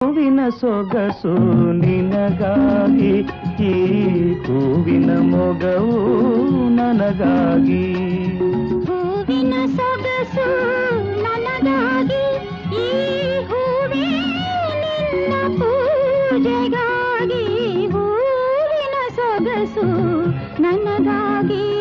ಹೂವಿನ ಸೊಗಸು ನಿನಗಾಗಿ, ಈ ಹೂವಿನ ಮೊಗವು ನನಗಾಗಿ. ಹೂವಿನ ಸೊಗಸು ನನಗಾಗಿ, ಈ ಹೂವೇ ನಿನ್ನ ಪೂಜೆಗಾಗಿ. ಹೂವಿನ ಸೊಗಸು ನನಗಾಗಿ.